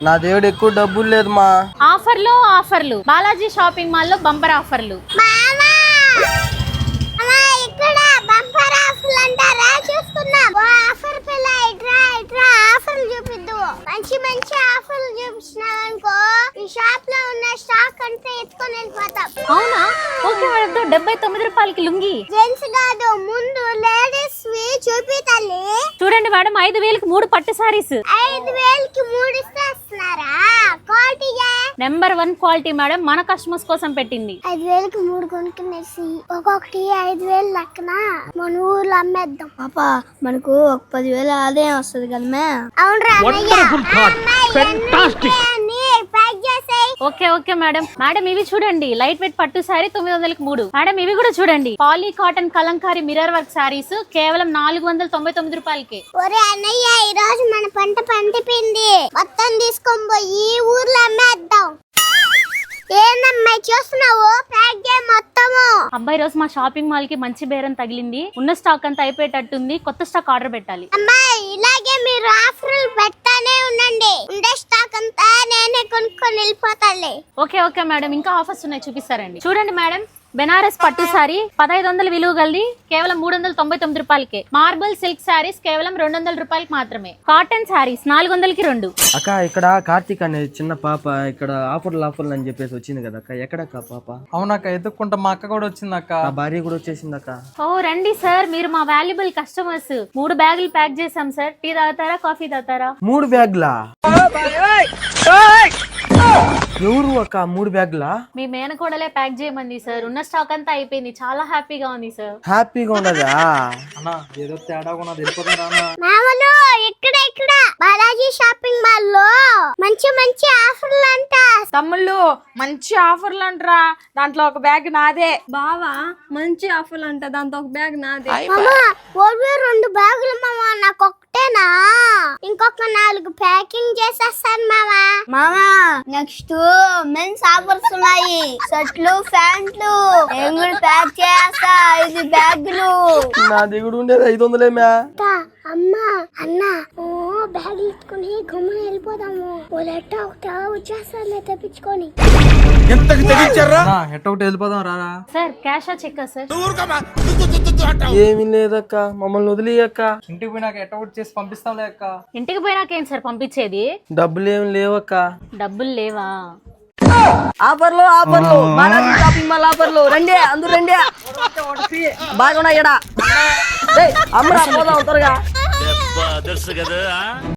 నా దేవుడు ఎక్కువ డబ్బులు లేదు మా. ఆఫర్లు బాలాజీ షాపింగ్ మాల్ లో బంపర్ ఆఫర్లు. మంచి ఆఫర్లు చూపించినావనుకో ఈ షాప్ లో ఉన్న స్టాక్ అంతా ఎత్తుకొని వెళ్ళిపోతాం. అవునా? Okay madam. 79 రూపాయలకి లుంగి. జెంట్స్ కాదు, ముందు లేడీస్ వి చూపితాలి. చూడండి మేడం, 5000కి 3 పట్టు సారీస్. 5000కి 3 ఇస్తున్నారా? క్వాలిటీగా నెంబర్ 1 క్వాలిటీ మేడం, మన కస్టమర్స్ కోసం పెట్టింది. 5000కి 3 కొనుక్కునేసి ఒక్కొక్కటి 5000 లెక్కన మన ఊర్లో అమ్మేద్దాం. పాపా మనకు ఒక 10,000 ఆదాయం వస్తుంది కదా. అవునరా ఓకే మేడం. మేడం ఇవి చూడండి, లైట్ వెయిట్ పట్టు సారీ 900కి 3. మేడం ఇవి కూడా చూడండి, poly cotton kalamkari mirror work saris కేవలం 499 రూపాయలకి. ఒరే అన్నయ్య, ఈ రోజు మన పంట పండిపోయింది, మొత్తం తీసుకొని పోయి ఊర్లో అమ్మేద్దాం. ఏందమ్మా చూస్తున్నావు? ప్యాక్ చేయి మొత్తము. అబ్బాయి రోజు మా షాపింగ్ మాల్ కి మంచి బేరం తగిలింది. ఉన్న స్టాక్ అంతా అయిపోయేటట్టుంది, కొత్త స్టాక్ ఆర్డర్ పెట్టాలి. అమ్మాయి ఇలాగే మీరు ఆఫర్లు పెట్టానే ఉండండి, ఉండే స్టాక్ అంతా నేనే కొనుక్కొని వెళ్ళిపోతాలే. ఓకే మేడం, ఇంకా ఆఫర్స్ ఉన్నాయి, చూపిస్తారండి. చూడండి మేడం, బెనారస్ పట్టు సారీ 1500 విలువ గలది కేవలం 399 రూపాయలకే. మార్బుల్ సిల్క్ సారీస్ కేవలం 200 రూపాయలకి మాత్రమే. కాటన్ సారీస్ 400కి 2. అక్క ఇక్కడ కార్తీక్ అనే చిన్న పాప ఇక్కడ ఆఫర్లు అని చెప్పేసి వచ్చింది కదా అక్క. ఎక్కడక్క పాప? అవునక్క, ఎత్తుక్కుంటా మా అక్క కూడా వచ్చిందక్క. నా భార్య కూడా వచ్చేసింది అక్క. ఓ రండి సార్, మీరు మా వాల్యుబుల్ కస్టమర్స్. 3 బ్యాగులు ప్యాక్ చేసాం సార్. టీ తాగుతారా, కాఫీ తాగుతారా? 3 బ్యాగులా? ఎవరు అక్క 3 బ్యాగులా? మీ మేనకోడలే ప్యాక్ చేయమంది సార్. ఉన్న స్టాక్ అంతా అయిపోయింది, చాలా హ్యాపీగా ఉంది సార్. హ్యాపీగా ఉండదా అన్నా? ఏదో తేడా ఉన్నది, వెళ్ళిపోతారా? మామూలు ఇక్కడ బాలాజీ షాపింగ్ మాల్ లో మంచి ఆఫర్లు అంట. తమ్ముళ్ళు మంచి ఆఫర్లు అంటరా, దాంట్లో ఒక బ్యాగ్ నాదే. బావా మంచి ఆఫర్లు అంట, దాంట్లో ఒక బ్యాగ్ నాదే. మామా ఓవే 2 బ్యాగులు మామా, నాకు ఒకటేనా? ఇంకొక 4 ప్యాకింగ్ చేసేస్తాను మామా. మామా నెక్స్ట్ మెన్స్ ఆఫర్స్ ఉన్నాయి, షర్ట్లు ప్యాంట్లు నేను కూడా ప్యాక్ చేస్తా 5 బ్యాగులు. నా దిగుడు ఉండేది 500 అమ్మా అన్న బ్యాగ్ ఎత్తుకుని గమ్మున వెళ్ళిపోదాము. ఓలెట్ట ఒకట వచ్చేస్తాను తెప్పించుకొని. ఎట్టొకటి వెళ్ళిపోదాం రారా. సార్ క్యాషా చెక్కా సార్? ఏమీ లేదక్క, మమ్మల్ని వదిలేయక్క. ఇంటికి పోయినాక ఎట్టొకటి చేసి పంపిస్తాంలే అక్క. ఇంటికి పోయినాక ఏం సార్ పంపించేది? డబ్బులు ఏమి లేవక్క. డబ్బులు లేవా? ఆఫర్లు బాలాజీ షాపింగ్ మాల్ ఆఫర్లు. రండి అందరూ రండి, బాగున్నాయి. అమ్మరా పోదాం త్వరగా.